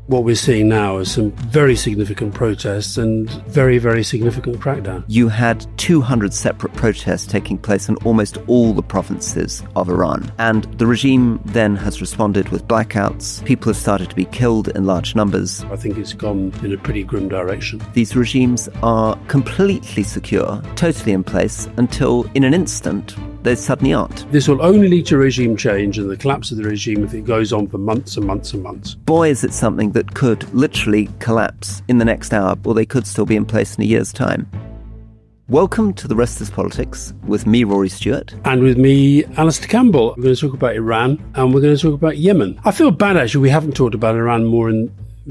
What we're seeing now is some very significant protests and very, very significant crackdown. You had 200 separate protests taking place in almost all the provinces of Iran. And the regime then has responded with blackouts. People have started to be killed in large numbers. I think it's gone in a pretty grim direction. These regimes are completely secure, totally in place, until in an instant, they suddenly aren't. This will only lead to regime change and the collapse of the regime if it goes on for months and months and months. Boy, is it something that could literally collapse in the next hour, or they could still be in place in a year's time. Welcome to The Rest is Politics with me, Rory Stewart. And with me, Alastair Campbell. We're going to talk about Iran and we're going to talk about Yemen. I feel bad, actually, we haven't talked about Iran more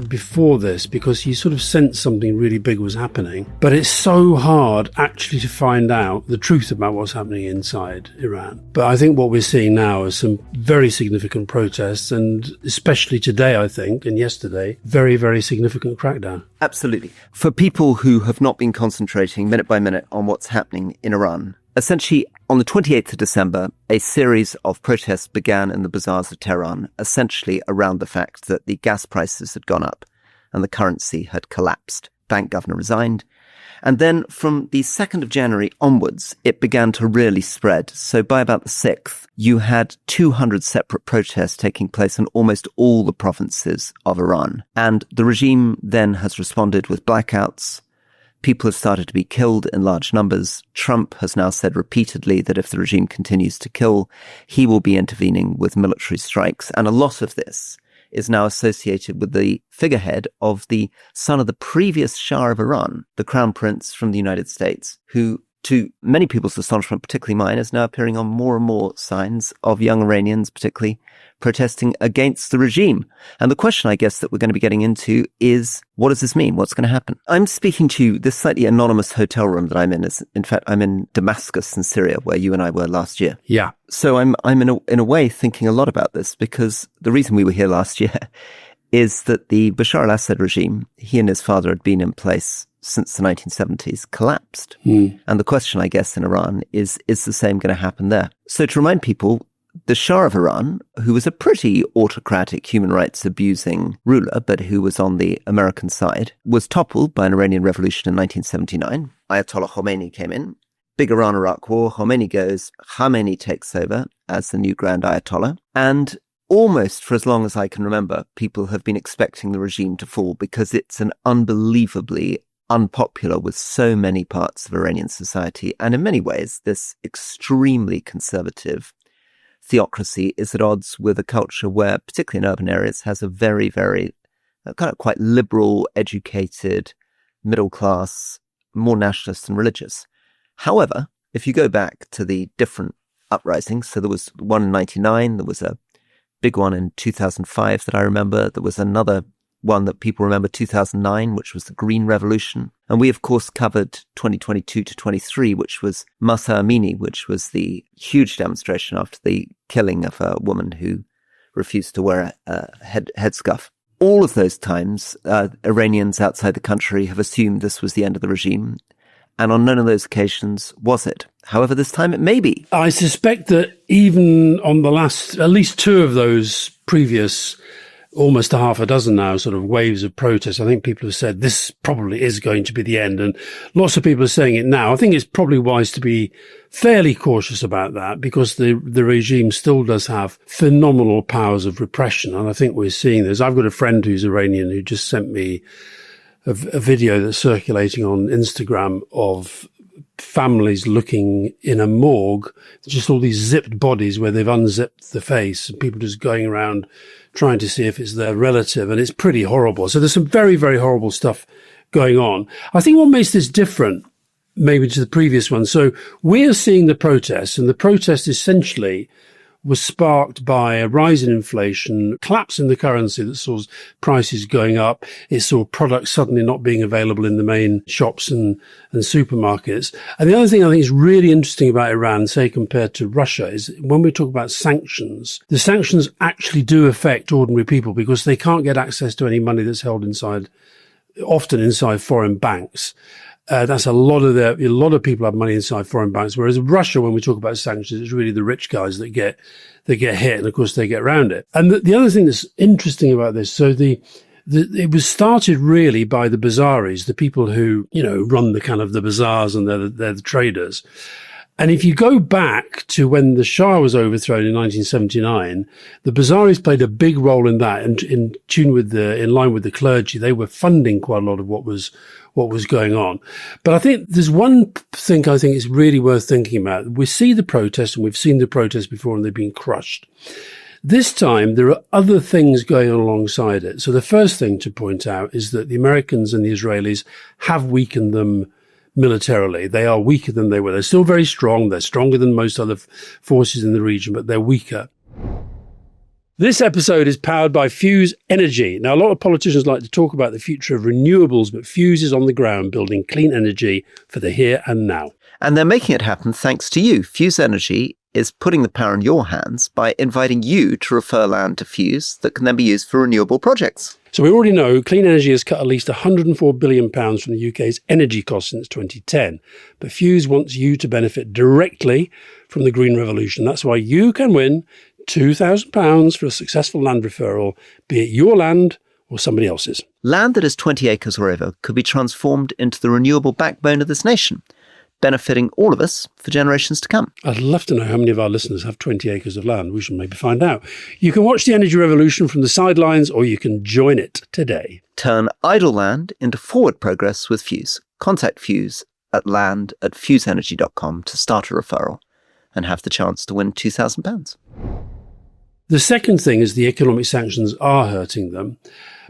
before this, because you sort of sensed something really big was happening. But it's so hard actually to find out the truth about what's happening inside Iran. But I think what we're seeing now is some very significant protests, and especially today, I think, and yesterday, very, very significant crackdown. Absolutely. For people who have not been concentrating minute by minute on what's happening in Iran, essentially, on the 28th of December, a series of protests began in the bazaars of Tehran, essentially around the fact that the gas prices had gone up and the currency had collapsed. Bank governor resigned. And then from the 2nd of January onwards, it began to really spread. So by about the 6th, you had 200 separate protests taking place in almost all the provinces of Iran. And the regime then has responded with blackouts. People have started to be killed in large numbers. Trump has now said repeatedly that if the regime continues to kill, he will be intervening with military strikes. And a lot of this is now associated with the figurehead of the son of the previous Shah of Iran, the Crown Prince from the United States, who, to many people's astonishment, particularly mine, is now appearing on more and more signs of young Iranians, particularly protesting against the regime. And the question, I guess, that we're going to be getting into is, what does this mean? What's going to happen? I'm speaking to you, this slightly anonymous hotel room that I'm in is, in fact, I'm in Damascus in Syria, where you and I were last year. Yeah. So I'm in a way thinking a lot about this, because the reason we were here last year is that the Bashar al-Assad regime, he and his father had been in place since the 1970s, collapsed. And the question, I guess, in Iran is the same going to happen there? So to remind people, the Shah of Iran, who was a pretty autocratic, human rights abusing ruler, but who was on the American side, was toppled by an Iranian revolution in 1979. Ayatollah Khomeini came in. Big Iran-Iraq war. Khomeini goes. Khamenei takes over as the new Grand Ayatollah. And almost for as long as I can remember, people have been expecting the regime to fall because it's an unbelievably unpopular with so many parts of Iranian society. And in many ways, this extremely conservative theocracy is at odds with a culture where, particularly in urban areas, has a very, very kind of quite liberal, educated, middle class, more nationalist and religious. However, if you go back to the different uprisings, so there was one in 1999, there was a big one in 2005 that I remember, there was another one that people remember, 2009, which was the Green Revolution. And we, of course, covered 2022 to 23, which was Mahsa Amini, which was the huge demonstration after the killing of a woman who refused to wear a headscarf. All of those times, Iranians outside the country have assumed this was the end of the regime. And on none of those occasions was it. However, this time it may be. I suspect that even on the last, at least two of those previous, almost a half a dozen now, sort of waves of protests, I think people have said this probably is going to be the end. And lots of people are saying it now. I think it's probably wise to be fairly cautious about that, because the regime still does have phenomenal powers of repression. And I think we're seeing this. I've got a friend who's Iranian who just sent me a video that's circulating on Instagram of families looking in a morgue, just all these zipped bodies where they've unzipped the face, and people just going around trying to see if it's their relative, and it's pretty horrible. So there's some very, very horrible stuff going on. I think what makes this different maybe to the previous one, so we're seeing the protests, and the protest essentially was sparked by a rise in inflation, collapse in the currency that saw prices going up. It saw products suddenly not being available in the main shops and supermarkets. And the other thing I think is really interesting about Iran, say compared to Russia, is when we talk about sanctions, the sanctions actually do affect ordinary people because they can't get access to any money that's held often inside foreign banks. That's a lot of people have money inside foreign banks. Whereas Russia, when we talk about sanctions, it's really the rich guys that get hit. And of course they get around it. And the other thing that's interesting about this, so the It was started really by the bazaris, the people who, run the kind of the bazaars, and they're the traders. And if you go back to when the Shah was overthrown in 1979, the bazaris played a big role in that, and in line with the clergy. They were funding quite a lot of what was going on. But I think there's one thing I think is really worth thinking about. We see the protests, and we've seen the protests before, and they've been crushed. This time, there are other things going on alongside it. So the first thing to point out is that the Americans and the Israelis have weakened them militarily. They are weaker than they were. They're still very strong. They're stronger than most other forces in the region, but they're weaker. This episode is powered by Fuse Energy. Now, a lot of politicians like to talk about the future of renewables, but Fuse is on the ground building clean energy for the here and now. And they're making it happen thanks to you. Fuse Energy is putting the power in your hands by inviting you to refer land to Fuse that can then be used for renewable projects. So we already know clean energy has cut at least £104 billion from the UK's energy costs since 2010. But Fuse wants you to benefit directly from the green revolution. That's why you can win £2,000 for a successful land referral, be it your land or somebody else's. Land that is 20 acres or over could be transformed into the renewable backbone of this nation, benefiting all of us for generations to come. I'd love to know how many of our listeners have 20 acres of land. We should maybe find out. You can watch the energy revolution from the sidelines, or you can join it today. Turn idle land into forward progress with Fuse. Contact Fuse at land@fuseenergy.com to start a referral and have the chance to win £2,000. The second thing is the economic sanctions are hurting them.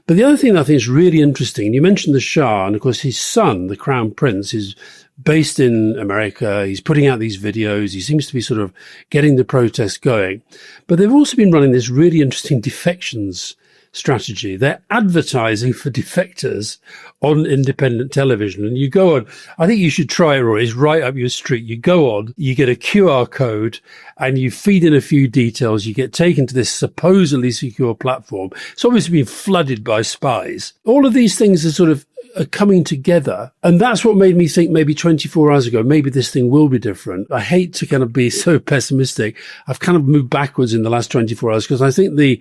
But the other thing that I think is really interesting, you mentioned the Shah, and of course his son, the Crown Prince, is based in America. He's putting out these videos. He seems to be sort of getting the protests going. But they've also been running this really interesting defections strategy. They're advertising for defectors on independent television. And you go on, I think you should try it, Rory. It's right up your street. You go on, you get a QR code, and you feed in a few details. You get taken to this supposedly secure platform. It's obviously been flooded by spies. All of these things are sort of coming together. And that's what made me think maybe 24 hours ago, maybe this thing will be different. I hate to kind of be so pessimistic. I've kind of moved backwards in the last 24 hours because I think the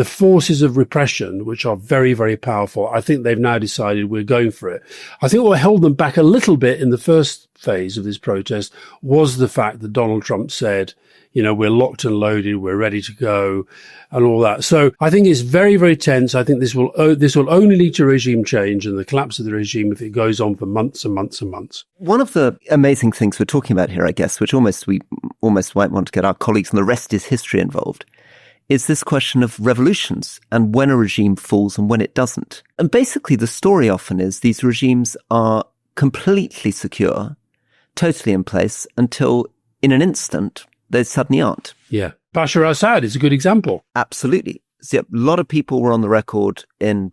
forces of repression, which are very, very powerful, I think they've now decided we're going for it. I think what held them back a little bit in the first phase of this protest was the fact that Donald Trump said, we're locked and loaded, we're ready to go, and all that. So I think it's very, very tense. I think this will only lead to regime change and the collapse of the regime if it goes on for months and months and months. One of the amazing things we're talking about here, I guess, which we almost might want to get our colleagues on the Rest is History involved, is this question of revolutions and when a regime falls and when it doesn't. And basically the story often is these regimes are completely secure, totally in place, until in an instant they suddenly aren't. Yeah. Bashar al-Assad is a good example. Absolutely. So a lot of people were on the record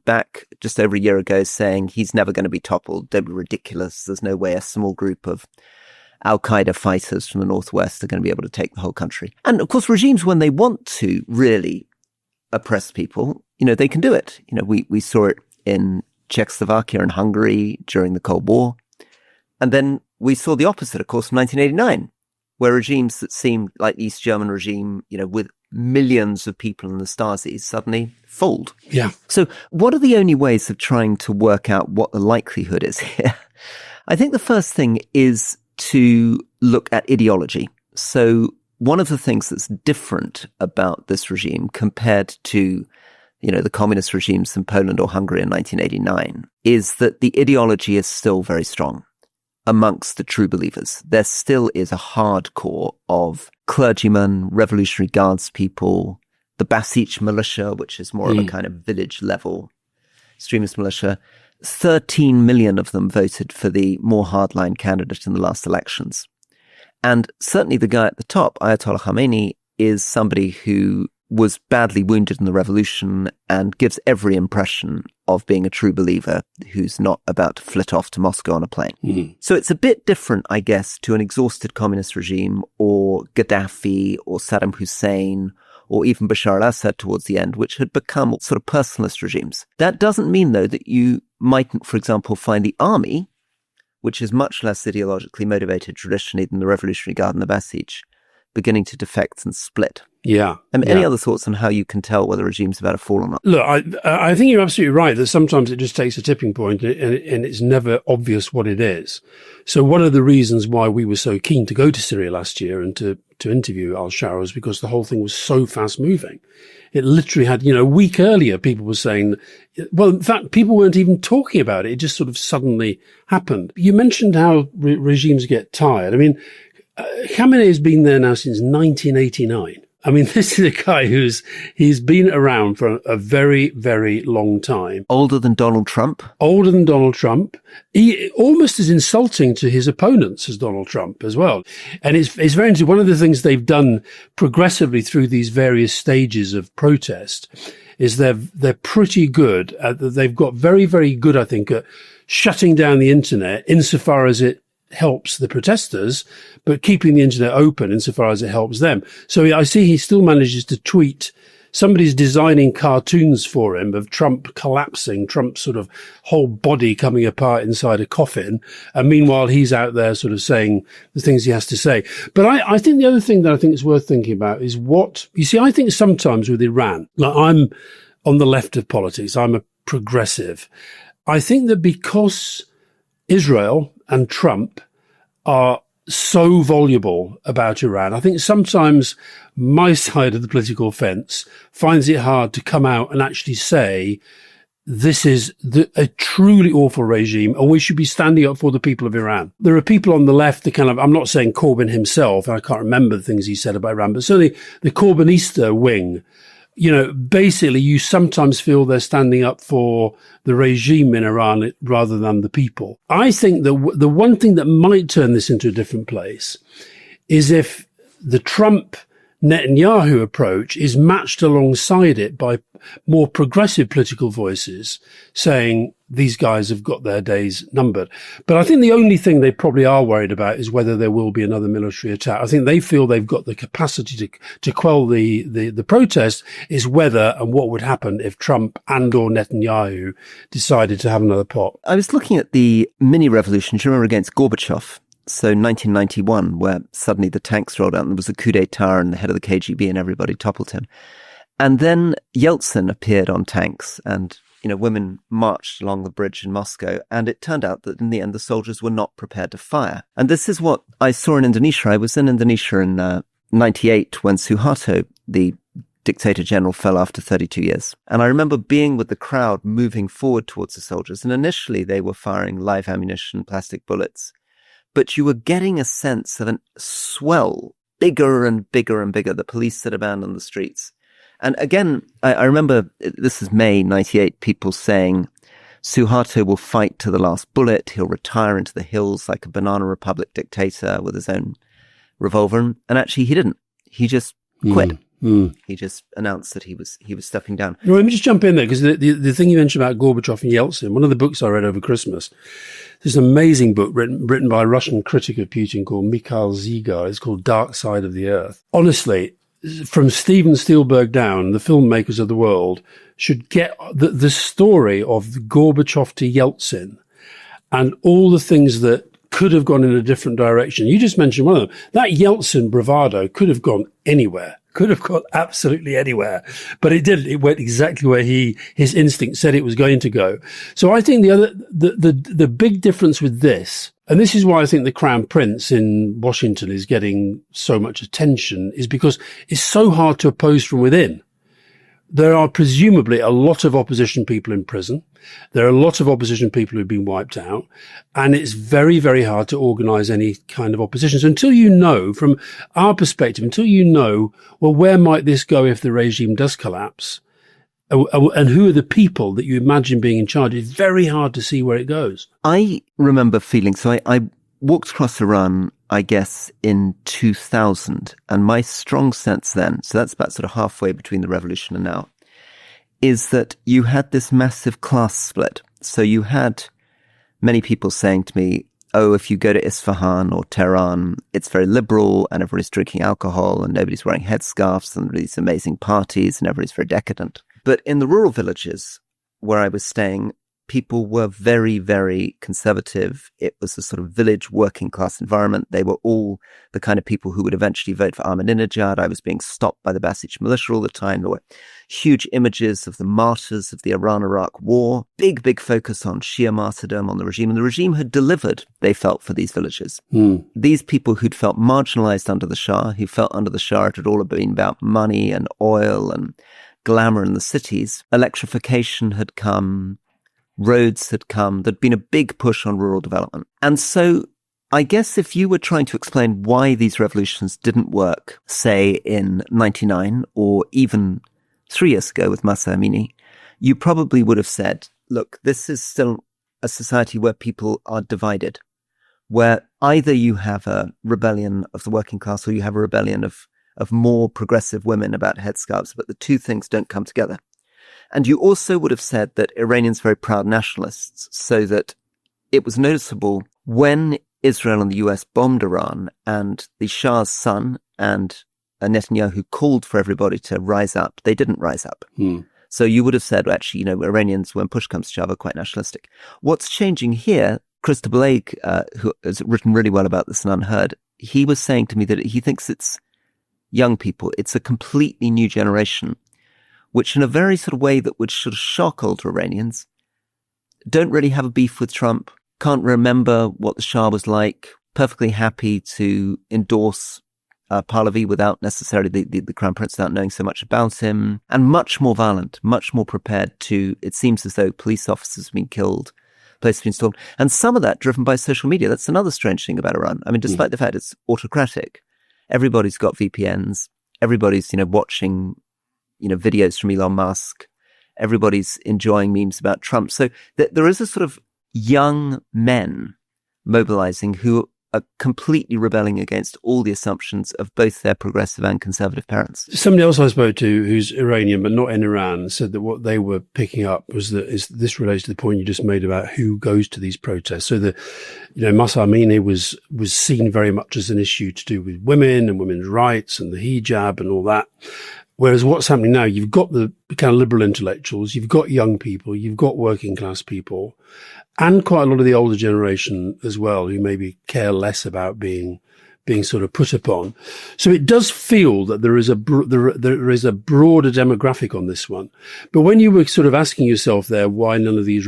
back just over a year ago saying he's never going to be toppled. Don't be ridiculous. There's no way a small group of Al-Qaeda fighters from the northwest are going to be able to take the whole country. And of course, regimes, when they want to really oppress people, they can do it. We saw it in Czechoslovakia and Hungary during the Cold War. And then we saw the opposite, of course, in 1989. Where regimes that seemed like the East German regime, with millions of people in the Stasi suddenly fold. Yeah. So what are the only ways of trying to work out what the likelihood is here? I think the first thing is to look at ideology. So one of the things that's different about this regime compared to, the communist regimes in Poland or Hungary in 1989 is that the ideology is still very strong. Amongst the true believers, there still is a hardcore of clergymen, Revolutionary Guards people, the Basij militia, which is more of a kind of village level extremist militia. 13 million of them voted for the more hardline candidate in the last elections. And certainly the guy at the top, Ayatollah Khamenei, is somebody who was badly wounded in the revolution and gives every impression of being a true believer who's not about to flit off to Moscow on a plane. Mm-hmm. So it's a bit different, I guess, to an exhausted communist regime or Gaddafi or Saddam Hussein or even Bashar al-Assad towards the end, which had become sort of personalist regimes. That doesn't mean, though, that you mightn't, for example, find the army, which is much less ideologically motivated traditionally than the Revolutionary Guard and the Basij, beginning to defect and split. Yeah. Any other thoughts on how you can tell whether a regime's about to fall or not? Look, I think you're absolutely right that sometimes it just takes a tipping point and it's never obvious what it is. So one of the reasons why we were so keen to go to Syria last year and to interview al-Shara was because the whole thing was so fast moving. It literally had, a week earlier, people were saying, well, in fact, people weren't even talking about it. It just sort of suddenly happened. You mentioned how regimes get tired. I mean, Khamenei has been there now since 1989. I mean, this is a guy he's been around for a very, very long time. Older than Donald Trump? Older than Donald Trump. He almost as insulting to his opponents as Donald Trump as well. And it's very interesting. One of the things they've done progressively through these various stages of protest is they're pretty good they've got very, very good, I think, at shutting down the internet insofar as it helps the protesters, but keeping the internet open insofar as it helps them. So I see he still manages to tweet. Somebody's designing cartoons for him of Trump collapsing, Trump's sort of whole body coming apart inside a coffin. And meanwhile, he's out there sort of saying the things he has to say. But I think the other thing that I think is worth thinking about is I think sometimes with Iran, like I'm on the left of politics, I'm a progressive. I think that because Israel and Trump are so voluble about Iran, I think sometimes my side of the political fence finds it hard to come out and actually say, this is a truly awful regime and we should be standing up for the people of Iran. There are people on the left that I'm not saying Corbyn himself, I can't remember the things he said about Iran, but certainly the Corbynista wing, basically you sometimes feel they're standing up for the regime in Iran rather than the people. I think that the one thing that might turn this into a different place is if the Trump Netanyahu approach is matched alongside it by more progressive political voices saying these guys have got their days numbered. But I think the only thing they probably are worried about is whether there will be another military attack. I think they feel they've got the capacity to quell the protest. Is whether and what would happen if Trump and or Netanyahu decided to have another pot. I was looking at the mini revolution, do you remember, against Gorbachev? So 1991, where suddenly the tanks rolled out and there was a coup d'etat and the head of the KGB and everybody toppled him. And then Yeltsin appeared on tanks and, women marched along the bridge in Moscow. And it turned out that in the end, the soldiers were not prepared to fire. And this is what I saw in Indonesia. I was in Indonesia in 98 when Suharto, the dictator general, fell after 32 years. And I remember being with the crowd moving forward towards the soldiers. And initially they were firing live ammunition, plastic bullets. But you were getting a sense of a swell, bigger and bigger and bigger, the police that abandoned the streets. And again, I remember, this is May 98, people saying, Suharto will fight to the last bullet, he'll retire into the hills like a Banana Republic dictator with his own revolver. And actually he didn't. He just quit. He just announced that he was stepping down. Well, let me just jump in there, because the thing you mentioned about Gorbachev and Yeltsin, one of the books I read over Christmas, there's an amazing book written by a Russian critic of Putin called Mikhail Zygar. It's called Dark Side of the Earth. Honestly, from Steven Spielberg down, the filmmakers of the world should get the story of Gorbachev to Yeltsin and all the things that could have gone in a different direction. You just mentioned one of them. That Yeltsin bravado could have gone anywhere. Could have gone absolutely anywhere, but it didn't. It went exactly where his instinct said it was going to go. So I think the big difference with this, and this is why I think the Crown Prince in Washington is getting so much attention, is because it's so hard to oppose from within. There are presumably a lot of opposition people in prison. There are a lot of opposition people who've been wiped out. And it's very, very hard to organize any kind of opposition. So until you know, from our perspective, well, where might this go if the regime does collapse? And who are the people that you imagine being in charge? It's very hard to see where it goes. I remember feeling, so I walked across Iran, I guess, in 2000. And my strong sense then, so that's about sort of halfway between the revolution and now, is that you had this massive class split. So you had many people saying to me, oh, if you go to Isfahan or Tehran, it's very liberal and everybody's drinking alcohol and nobody's wearing headscarves and these amazing parties and everybody's very decadent. But in the rural villages where I was staying, people were very, very conservative. It was a sort of village working class environment. They were all the kind of people who would eventually vote for Ahmadinejad. I was being stopped by the Basij militia all the time. There were huge images of the martyrs of the Iran-Iraq war. Big, big focus on Shia martyrdom, on the regime. And the regime had delivered, they felt, for these villages. These people who'd felt marginalized under the Shah, who felt under the Shah it had all been about money and oil and glamour in the cities. Electrification had come. Roads had come. There'd been a big push on rural development. And so I guess if you were trying to explain why these revolutions didn't work, say in 99 or even 3 years ago with Masa Amini, you probably would have said, look, this is still a society where people are divided, where either you have a rebellion of the working class or you have a rebellion of more progressive women about headscarves, but the two things don't come together. And you also would have said that Iranians are very proud nationalists, so that it was noticeable when Israel and the US bombed Iran and the Shah's son and Netanyahu called for everybody to rise up, they didn't rise up. So you would have said, well, actually, Iranians, when push comes to shove, are quite nationalistic. What's changing here, Christa Blake, who has written really well about this in Unheard, he was saying to me that he thinks it's young people, it's a completely new generation, which in a very sort of way that would sort of shock older Iranians, don't really have a beef with Trump, can't remember what the Shah was like, perfectly happy to endorse Pahlavi without necessarily the Crown Prince, without knowing so much about him, and much more violent, much more prepared to, it seems as though police officers have been killed, places have been stormed, and some of that driven by social media. That's another strange thing about Iran. I mean, despite the fact it's autocratic, everybody's got VPNs, everybody's, watching videos from Elon Musk. Everybody's enjoying memes about Trump. So there is a sort of young men mobilizing who are completely rebelling against all the assumptions of both their progressive and conservative parents. Somebody else I spoke to who's Iranian but not in Iran said that what they were picking up was that this relates to the point you just made about who goes to these protests. So Masa Amini was seen very much as an issue to do with women and women's rights and the hijab and all that. Whereas what's happening now, you've got the kind of liberal intellectuals, you've got young people, you've got working class people, and quite a lot of the older generation as well, who maybe care less about being sort of put upon. So it does feel that there is a broader demographic on this one. But when you were sort of asking yourself there why none of these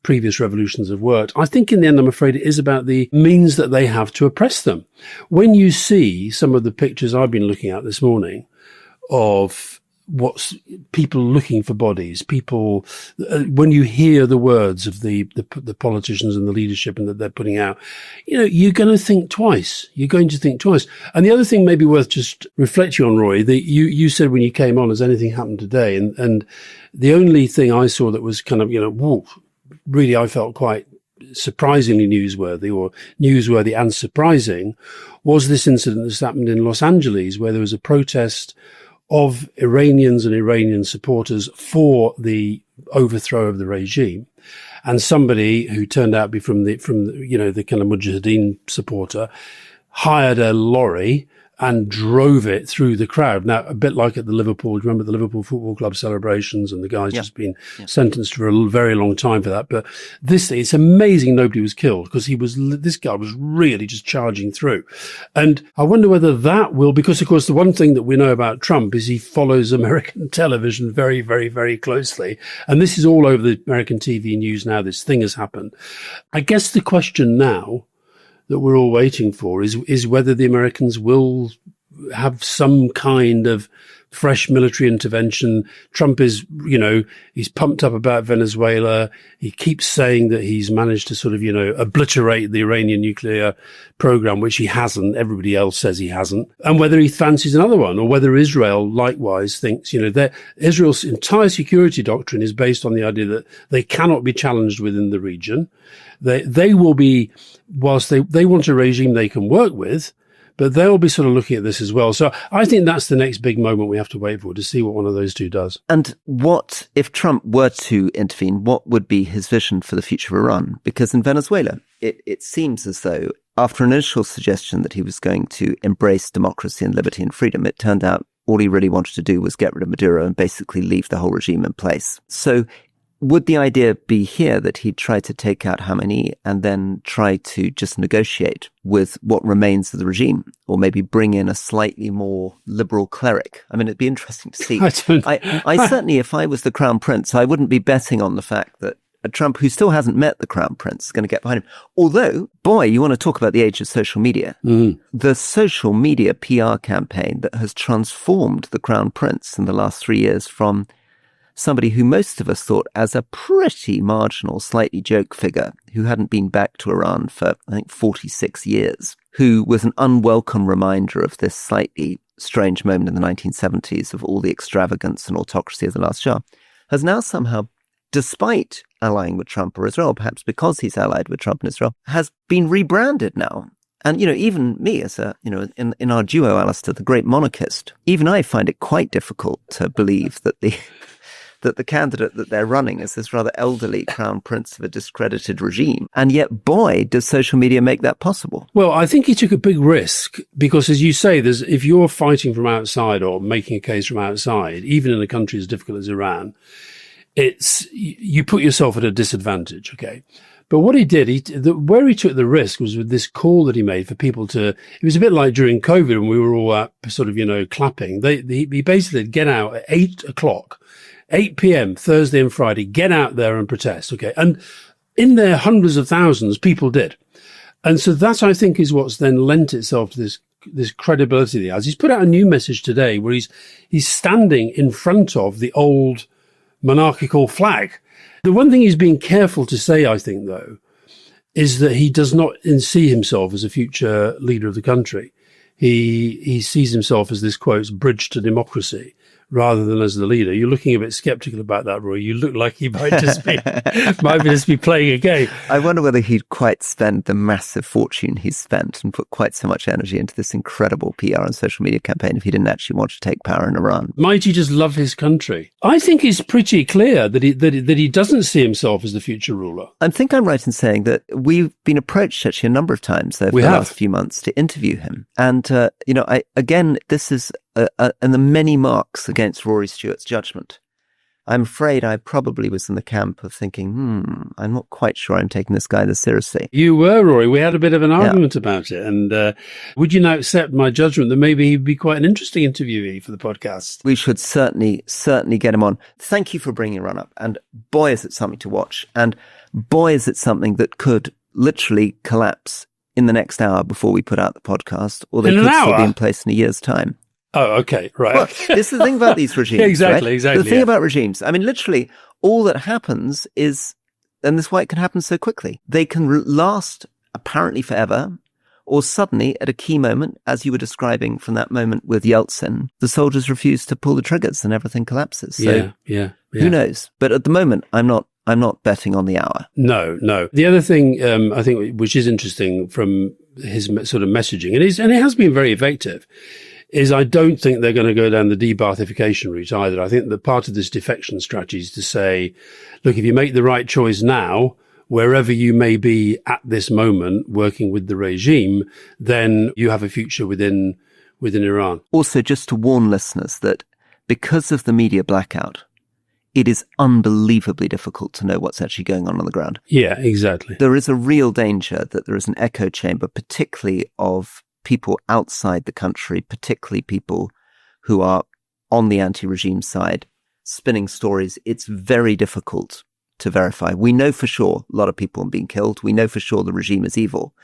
previous revolutions have worked, I think in the end, I'm afraid it is about the means that they have to oppress them. When you see some of the pictures I've been looking at this morning, of what's people looking for bodies, people, when you hear the words of the politicians and the leadership and that they're putting out, you're going to think twice. You're going to think twice. And the other thing maybe worth just reflecting on, Roy, that you said when you came on, has anything happened today? And the only thing I saw that was kind of, really I felt quite surprisingly newsworthy and surprising was this incident that's happened in Los Angeles, where there was a protest of Iranians and Iranian supporters for the overthrow of the regime, and somebody who turned out to be from the kind of Mujahideen supporter hired a lorry and drove it through the crowd. Now, a bit like at the Liverpool, do you remember the Liverpool Football Club celebrations, and the guy's just been sentenced for a very long time for that. But it's amazing nobody was killed, because this guy was really just charging through. And I wonder whether that will, because of course the one thing that we know about Trump is he follows American television very, very, very closely. And this is all over the American TV news now, this thing has happened. I guess the question now that we're all waiting for is whether the Americans will have some kind of fresh military intervention. Trump is, he's pumped up about Venezuela. He keeps saying that he's managed to sort of, obliterate the Iranian nuclear program, which he hasn't. Everybody else says he hasn't. And whether he fancies another one, or whether Israel likewise thinks, Israel's entire security doctrine is based on the idea that they cannot be challenged within the region. They will be, whilst they want a regime they can work with, but they'll be sort of looking at this as well. So I think that's the next big moment we have to wait for, to see what one of those two does. And what, if Trump were to intervene, what would be his vision for the future of Iran? Because in Venezuela, it seems as though after an initial suggestion that he was going to embrace democracy and liberty and freedom, it turned out all he really wanted to do was get rid of Maduro and basically leave the whole regime in place. So would the idea be here that he'd try to take out Khamenei and then try to just negotiate with what remains of the regime, or maybe bring in a slightly more liberal cleric? I mean, it'd be interesting to see. I certainly, if I was the Crown Prince, I wouldn't be betting on the fact that a Trump who still hasn't met the Crown Prince is going to get behind him. Although, boy, you want to talk about the age of social media. The social media PR campaign that has transformed the Crown Prince in the last 3 years from somebody who most of us thought as a pretty marginal, slightly joke figure who hadn't been back to Iran for, I think, 46 years, who was an unwelcome reminder of this slightly strange moment in the 1970s of all the extravagance and autocracy of the last Shah, has now somehow, despite allying with Trump or Israel, perhaps because he's allied with Trump and Israel, has been rebranded now. And, even me as in our duo, Alastair, the great monarchist, even I find it quite difficult to believe that the candidate that they're running is this rather elderly crown prince of a discredited regime. And yet, boy, does social media make that possible. Well, I think he took a big risk because, as you say, if you're fighting from outside or making a case from outside, even in a country as difficult as Iran, you put yourself at a disadvantage, okay? But what he did, where he took the risk was with this call that he made for people to, it was a bit like during COVID when we were all sort of, clapping. He basically get out at 8 o'clock, 8 p.m. Thursday and Friday, get out there and protest, okay? And in there, hundreds of thousands, people did. And so that, I think, is what's then lent itself to this credibility that he has. He's put out a new message today where he's standing in front of the old monarchical flag. The one thing he's being careful to say, I think, though, is that he does not see himself as a future leader of the country. He sees himself as this, quote, bridge to democracy, rather than as the leader. You're looking a bit skeptical about that, Roy. You look like he might just be playing a game. I wonder whether he'd quite spend the massive fortune he's spent and put quite so much energy into this incredible PR and social media campaign if he didn't actually want to take power in Iran. Might he just love his country? I think it's pretty clear that he doesn't see himself as the future ruler. I think I'm right in saying that we've been approached actually a number of times over the last few months to interview him. And, this is and the many marks against Rory Stewart's judgment. I'm afraid I probably was in the camp of thinking, I'm not quite sure I'm taking this guy this seriously. You were, Rory. We had a bit of an argument about it. And would you now accept my judgment that maybe he'd be quite an interesting interviewee for the podcast? We should certainly get him on. Thank you for bringing Run Up. And boy, is it something to watch. And boy, is it something that could literally collapse in the next hour before we put out the podcast, or they could still be in place in a year's time. Oh, okay, right. Well, this is the thing about these regimes. Yeah, exactly, right? exactly. The thing about regimes, I mean, literally, all that happens is, and this is why it can happen so quickly, they can last apparently forever, or suddenly, at a key moment, as you were describing from that moment with Yeltsin, the soldiers refuse to pull the triggers and everything collapses. So, yeah. Who knows? But at the moment, I'm not betting on the hour. No. The other thing, I think, which is interesting from his sort of messaging, and it has been very effective, is I don't think they're going to go down the de-Baathification route either. I think that part of this defection strategy is to say, look, if you make the right choice now, wherever you may be at this moment working with the regime, then you have a future within Iran. Also, just to warn listeners that because of the media blackout, it is unbelievably difficult to know what's actually going on the ground. Yeah, exactly. There is a real danger that there is an echo chamber, particularly of people outside the country, particularly people who are on the anti-regime side, spinning stories. It's very difficult to verify. We know for sure a lot of people are being killed. We know for sure the regime is evil.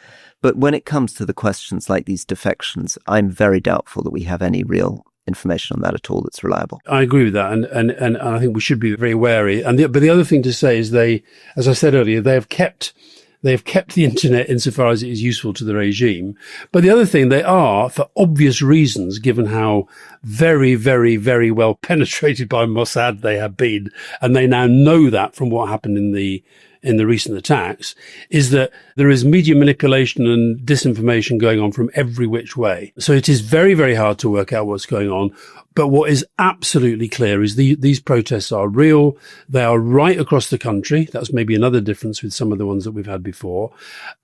But when it comes to the questions like these defections, I'm very doubtful that we have any real information on that at all that's reliable. I agree with that. And I think we should be very wary. But the other thing to say is as I said earlier, they have kept the internet insofar as it is useful to the regime. But the other thing, they are, for obvious reasons, given how very, very, very well penetrated by Mossad they have been, and they now know that from what happened in the recent attacks, is that there is media manipulation and disinformation going on from every which way. So it is very, very hard to work out what's going on. But what is absolutely clear is these protests are real. They are right across the country. That's maybe another difference with some of the ones that we've had before.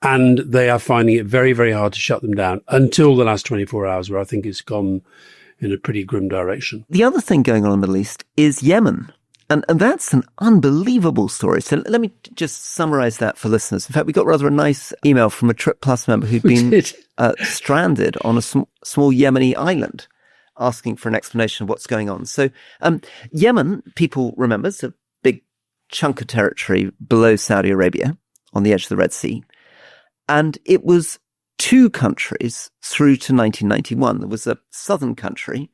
And they are finding it very, very hard to shut them down until the last 24 hours, where I think it's gone in a pretty grim direction. The other thing going on in the Middle East is Yemen. And that's an unbelievable story. So let me just summarize that for listeners. In fact, we got rather a nice email from a Trip Plus member who'd been stranded on a small Yemeni island, asking for an explanation of what's going on. So Yemen, people remember, is a big chunk of territory below Saudi Arabia on the edge of the Red Sea. And it was two countries through to 1991. There was a southern country,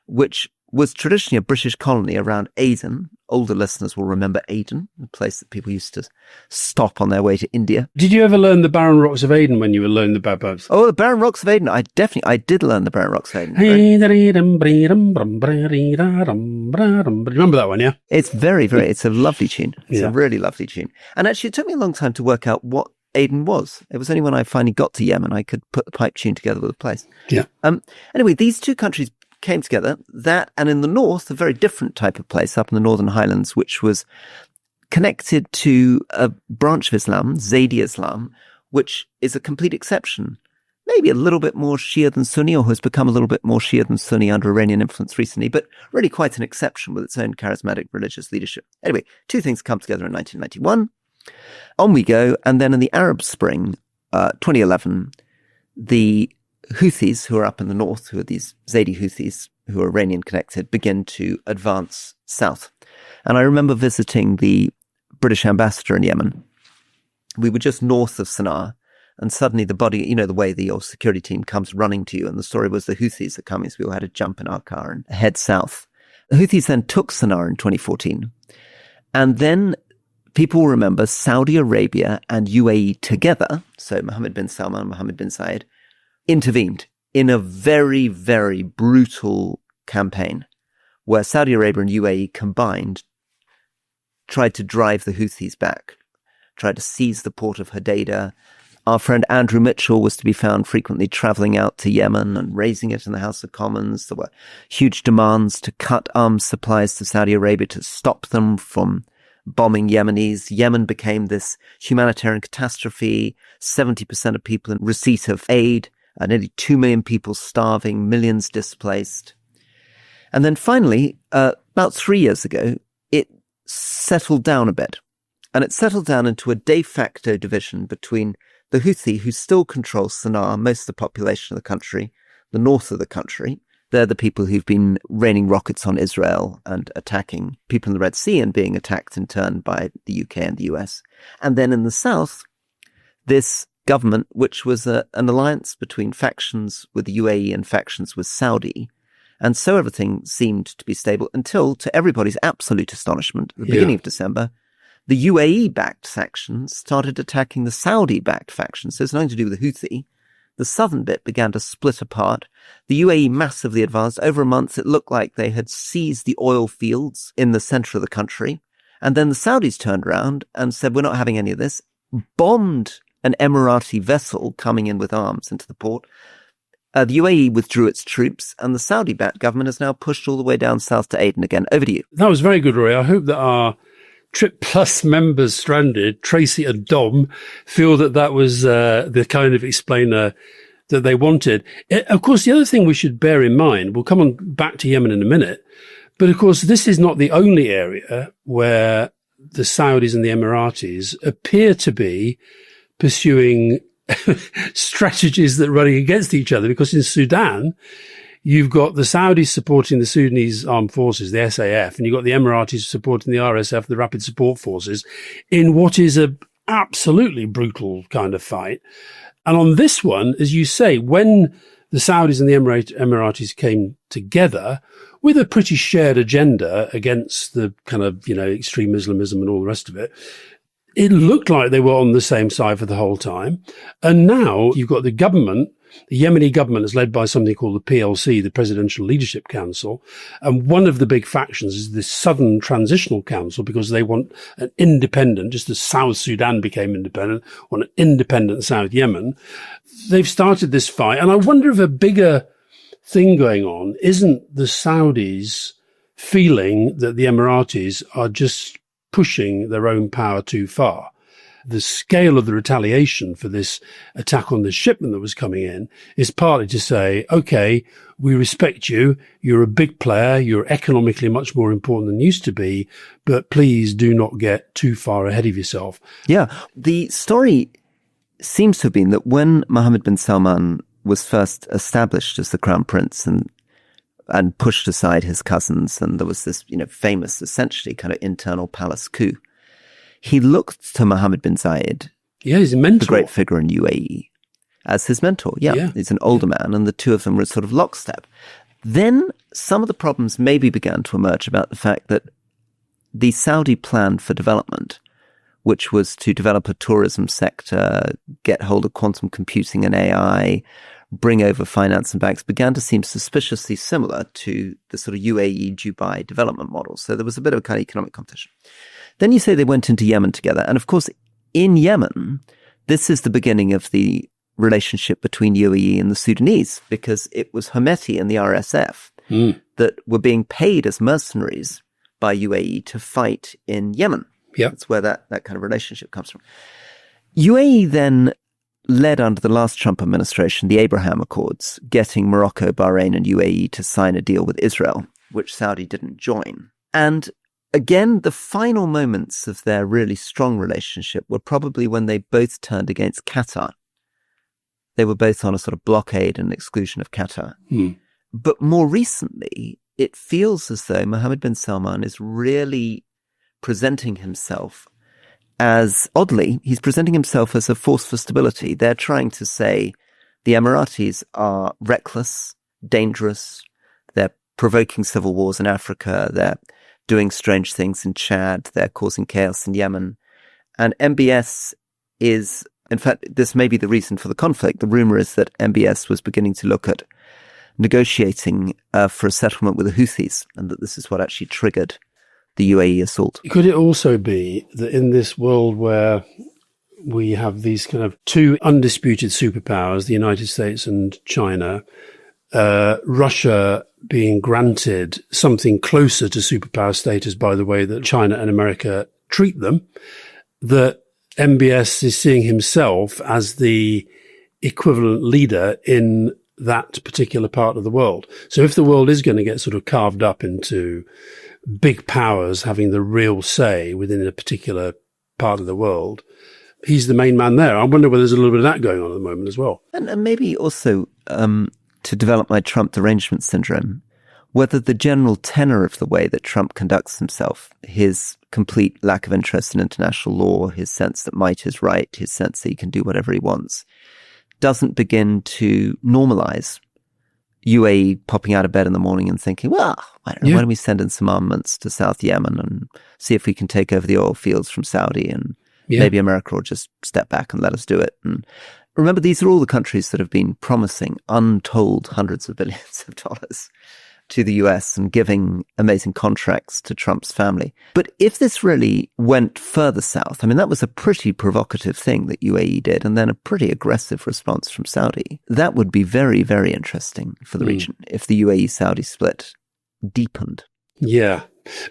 which was traditionally a British colony around Aden. Older listeners will remember Aden, a place that people used to stop on their way to India. Did you ever learn the Barren Rocks of Aden when you were learning the Bababs? Oh, the Barren Rocks of Aden. I did learn the Barren Rocks of Aden. Remember that one, yeah? It's it's a lovely tune. It's a really lovely tune. And actually, it took me a long time to work out what Aden was. It was only when I finally got to Yemen I could put the pipe tune together with the place. Yeah. Anyway, these two countries came together, that and in the north, a very different type of place up in the Northern Highlands, which was connected to a branch of Islam, Zaidi Islam, which is a complete exception. Maybe a little bit more Shia than Sunni, or has become a little bit more Shia than Sunni under Iranian influence recently, but really quite an exception with its own charismatic religious leadership. Anyway, two things come together in 1991. On we go, and then in the Arab Spring, 2011, the Houthis, who are up in the north, who are these Zaidi Houthis, who are Iranian connected, begin to advance south. And I remember visiting the British ambassador in Yemen. We were just north of Sana'a, and suddenly the body, you know, the way the old security team comes running to you, and the story was the Houthis are coming, so we all had to jump in our car and head south. The Houthis then took Sana'a in 2014. And then people remember Saudi Arabia and UAE together, so Mohammed bin Salman, Mohammed bin Zayed, intervened in a very, very brutal campaign where Saudi Arabia and UAE combined tried to drive the Houthis back, tried to seize the port of Hodeidah. Our friend Andrew Mitchell was to be found frequently traveling out to Yemen and raising it in the House of Commons. There were huge demands to cut arms supplies to Saudi Arabia to stop them from bombing Yemenis. Yemen became this humanitarian catastrophe, 70% of people in receipt of aid, nearly 2 million people starving, millions displaced. And then finally, about 3 years ago, it settled down a bit. And it settled down into a de facto division between the Houthi, who still control Sana'a, most of the population of the country, the north of the country. They're the people who've been raining rockets on Israel and attacking people in the Red Sea and being attacked in turn by the UK and the US. And then in the south, this government, which was an alliance between factions with the UAE and factions with Saudi. And so everything seemed to be stable until, to everybody's absolute astonishment, at the beginning of December, the UAE-backed factions started attacking the Saudi-backed factions. So it's nothing to do with the Houthi. The southern bit began to split apart. The UAE massively advanced. Over a month, it looked like they had seized the oil fields in the center of the country. And then the Saudis turned around and said, we're not having any of this, bombed an Emirati vessel coming in with arms into the port. The UAE withdrew its troops, and the Saudi-backed government has now pushed all the way down south to Aden again. Over to you. That was very good, Rory. I hope that our Trip Plus members stranded, Tracy and Dom, feel that that was the kind of explainer that they wanted. Of course, the other thing we should bear in mind, we'll come on back to Yemen in a minute, but of course, this is not the only area where the Saudis and the Emiratis appear to be pursuing strategies that are running against each other, because in Sudan, you've got the Saudis supporting the Sudanese armed forces, the SAF, and you've got the Emiratis supporting the RSF, the Rapid Support Forces, in what is a absolutely brutal kind of fight. And on this one, as you say, when the Saudis and the Emiratis came together with a pretty shared agenda against the kind of, extreme Islamism and all the rest of it, it looked like they were on the same side for the whole time. And now you've got the government. The Yemeni government is led by something called the PLC, the Presidential Leadership Council. And one of the big factions is the Southern Transitional Council, because they want an independent, just as South Sudan became independent, want an independent South Yemen. They've started this fight. And I wonder if a bigger thing going on isn't the Saudis feeling that the Emiratis are just pushing their own power too far. the scale of the retaliation for this attack on this shipment that was coming in is partly to say, okay, we respect you. You're a big player. You're economically much more important than you used to be, but please do not get too far ahead of yourself. Yeah. The story seems to have been that when Mohammed bin Salman was first established as the crown prince and pushed aside his cousins, and there was this, famous, essentially kind of internal palace coup, he looked to Mohammed bin Zayed, he's a mentor, the great figure in UAE, as his mentor. Yeah. He's an older man, and the two of them were sort of lockstep. Then some of the problems maybe began to emerge about the fact that the Saudi plan for development, which was to develop a tourism sector, get hold of quantum computing and AI, bring over finance and banks, began to seem suspiciously similar to the sort of UAE Dubai development model. So there was a bit of a kind of economic competition. Then you say they went into Yemen together. And of course, in Yemen, this is the beginning of the relationship between UAE and the Sudanese, because it was Hemeti and the RSF that were being paid as mercenaries by UAE to fight in Yemen. Yeah. That's where that kind of relationship comes from. UAE then led under the last Trump administration the Abraham Accords, getting Morocco, Bahrain, and UAE to sign a deal with Israel, which Saudi didn't join. And again, the final moments of their really strong relationship were probably when they both turned against Qatar. They were both on a sort of blockade and exclusion of Qatar. But more recently, it feels as though Mohammed bin Salman is really presenting himself as, oddly, he's presenting himself as a force for stability. They're trying to say the Emiratis are reckless, dangerous, they're provoking civil wars in Africa, they're doing strange things in Chad, they're causing chaos in Yemen. And MBS is, in fact, this may be the reason for the conflict. The rumor is that MBS was beginning to look at negotiating for a settlement with the Houthis, and that this is what actually triggered the UAE assault. Could it also be that in this world where we have these kind of two undisputed superpowers, the United States and China, Russia being granted something closer to superpower status by the way that China and America treat them, that MBS is seeing himself as the equivalent leader in that particular part of the world. So if the world is going to get sort of carved up into big powers having the real say within a particular part of the world, he's the main man there. I wonder whether there's a little bit of that going on at the moment as well. And maybe also to develop my Trump derangement syndrome, whether the general tenor of the way that Trump conducts himself, his complete lack of interest in international law, his sense that might is right, his sense that he can do whatever he wants, doesn't begin to normalize UAE popping out of bed in the morning and thinking, well, why don't we send in some armaments to South Yemen and see if we can take over the oil fields from Saudi, and maybe America will just step back and let us do it. And remember, these are all the countries that have been promising untold hundreds of billions of dollars to the US and giving amazing contracts to Trump's family. But if this really went further south, I mean, that was a pretty provocative thing that UAE did, and then a pretty aggressive response from Saudi. That would be very, very interesting for the region if the UAE-Saudi split deepened. Yeah.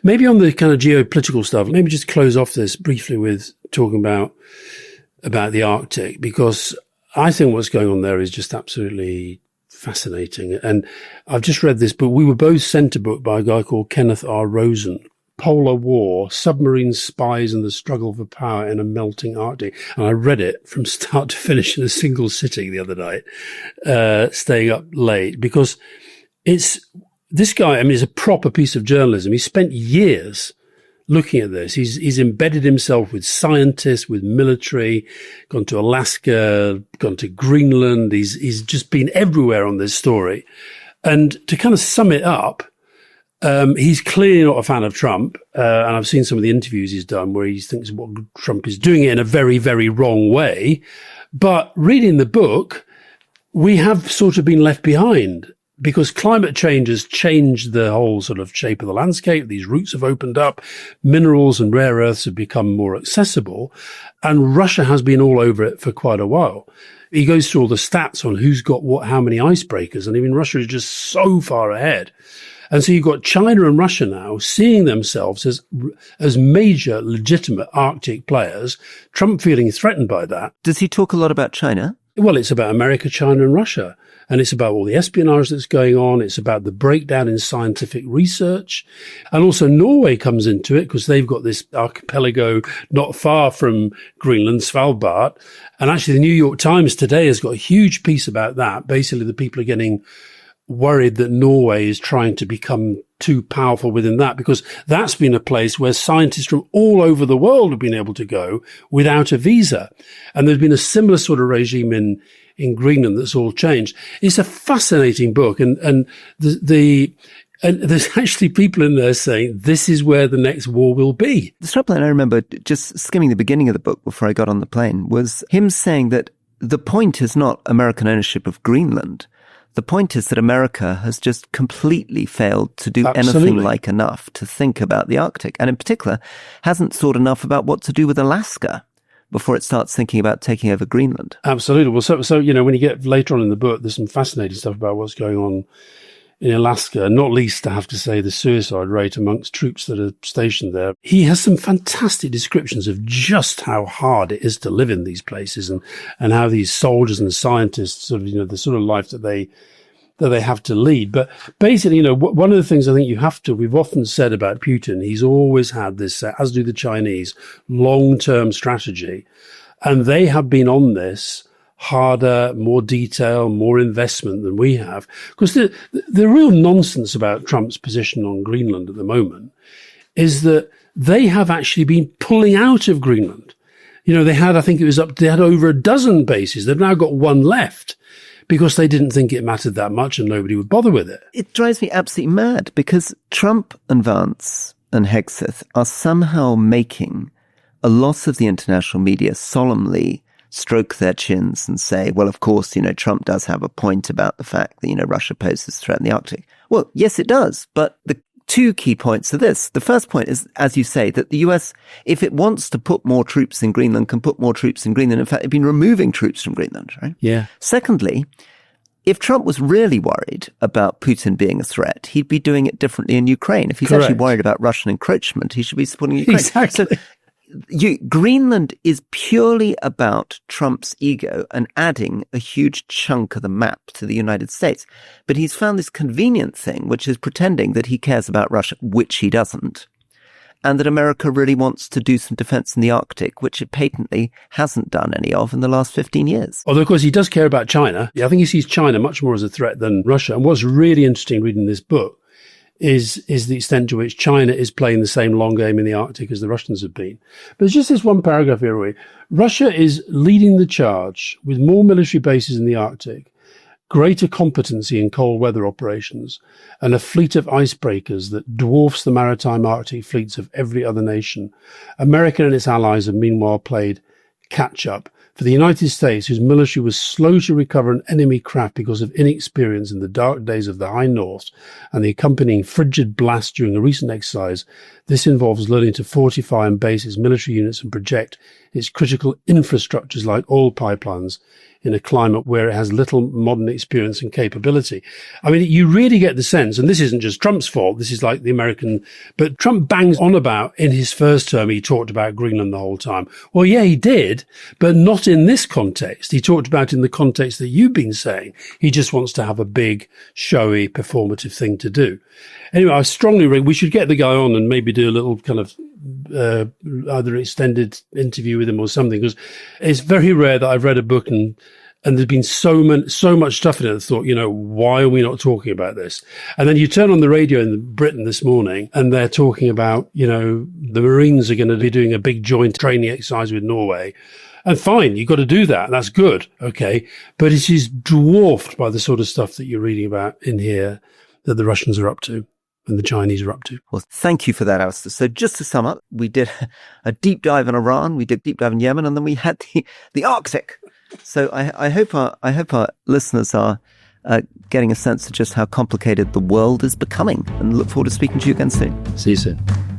Maybe on the kind of geopolitical stuff, maybe just close off this briefly with talking about the Arctic, because I think what's going on there is just absolutely fascinating. And I've just read this book. We were both sent a book by a guy called Kenneth R. Rosen, Polar War, Submarine Spies and the Struggle for Power in a Melting Arctic. And I read it from start to finish in a single sitting the other night, staying up late, because this guy, I mean, is a proper piece of journalism. He spent years looking at this. He's embedded himself with scientists, with military, gone to Alaska, gone to Greenland. He's just been everywhere on this story. And to kind of sum it up, he's clearly not a fan of Trump. And I've seen some of the interviews he's done where he thinks what Trump is doing it in a very, very wrong way. But reading the book, we have sort of been left behind, because climate change has changed the whole sort of shape of the landscape. These routes have opened up. Minerals and rare earths have become more accessible. And Russia has been all over it for quite a while. He goes through all the stats on who's got what, how many icebreakers. And I mean, Russia is just so far ahead. And so you've got China and Russia now seeing themselves as major legitimate Arctic players, Trump feeling threatened by that. Does he talk a lot about China? Well, it's about America, China and Russia. And it's about all the espionage that's going on. It's about the breakdown in scientific research. And also Norway comes into it because they've got this archipelago not far from Greenland, Svalbard. And actually the New York Times today has got a huge piece about that. Basically, the people are getting worried that Norway is trying to become too powerful within that, because that's been a place where scientists from all over the world have been able to go without a visa. And there's been a similar sort of regime in Greenland that's all changed. It's a fascinating book. And there's actually people in there saying this is where the next war will be. The strap line I remember just skimming the beginning of the book before I got on the plane was him saying that the point is not American ownership of Greenland. The point is that America has just completely failed to do anything like enough to think about the Arctic, and in particular hasn't thought enough about what to do with Alaska before it starts thinking about taking over Greenland. Absolutely. Well, so you know, when you get later on in the book, there's some fascinating stuff about what's going on in Alaska, not least, I have to say, the suicide rate amongst troops that are stationed there. He has some fantastic descriptions of just how hard it is to live in these places and how these soldiers and scientists sort of, you know, the sort of life that they have to lead. But basically, you know, one of the things I think we've often said about Putin, he's always had this, as do the Chinese, long-term strategy. And they have been on this harder, more detail, more investment than we have. Because the real nonsense about Trump's position on Greenland at the moment is that they have actually been pulling out of Greenland. You know, they had over a dozen bases. They've now got one left because they didn't think it mattered that much and nobody would bother with it. It drives me absolutely mad because Trump and Vance and Hegseth are somehow making a lot of the international media solemnly stroke their chins and say, well, of course, you know, Trump does have a point about the fact that, you know, Russia poses a threat in the Arctic. Well, yes, it does. But the two key points are this. The first point is, as you say, that the US, if it wants to put more troops in Greenland, can put more troops in Greenland. In fact, they've been removing troops from Greenland, right? Yeah. Secondly, if Trump was really worried about Putin being a threat, he'd be doing it differently in Ukraine. If he's actually worried about Russian encroachment, he should be supporting Ukraine. Exactly. So, Greenland is purely about Trump's ego and adding a huge chunk of the map to the United States. But he's found this convenient thing, which is pretending that he cares about Russia, which he doesn't, and that America really wants to do some defense in the Arctic, which it patently hasn't done any of in the last 15 years. Although, of course, he does care about China. I think he sees China much more as a threat than Russia. And what's really interesting reading this book is the extent to which China is playing the same long game in the Arctic as the Russians have been. But there's just this one paragraph here, Rory. Russia is leading the charge with more military bases in the Arctic, greater competency in cold weather operations, and a fleet of icebreakers that dwarfs the maritime Arctic fleets of every other nation. America and its allies have meanwhile played catch-up. For the United States, whose military was slow to recover an enemy craft because of inexperience in the dark days of the high north and the accompanying frigid blast during a recent exercise, this involves learning to fortify and base its military units and project its critical infrastructures like oil pipelines in a climate where it has little modern experience and capability. I mean, you really get the sense, and this isn't just Trump's fault, this is like the American, but Trump bangs on about in his first term, he talked about Greenland the whole time. Well, yeah, he did, but not in this context. He talked about in the context that you've been saying. He just wants to have a big, showy, performative thing to do. Anyway, I strongly think we should get the guy on and maybe do a little kind of either extended interview with him or something, because it's very rare that I've read a book and there's been so much stuff in it. I thought, you know, why are we not talking about this? And then you turn on the radio in Britain this morning and they're talking about, you know, the Marines are going to be doing a big joint training exercise with Norway. And fine, you've got to do that. That's good. Okay. But it is dwarfed by the sort of stuff that you're reading about in here that the Russians are up to and the Chinese are up to. Well, thank you for that, Alastair. So just to sum up, we did a deep dive in Iran, we did a deep dive in Yemen, and then we had the Arctic. So I hope our listeners are getting a sense of just how complicated the world is becoming, and look forward to speaking to you again soon. See you soon.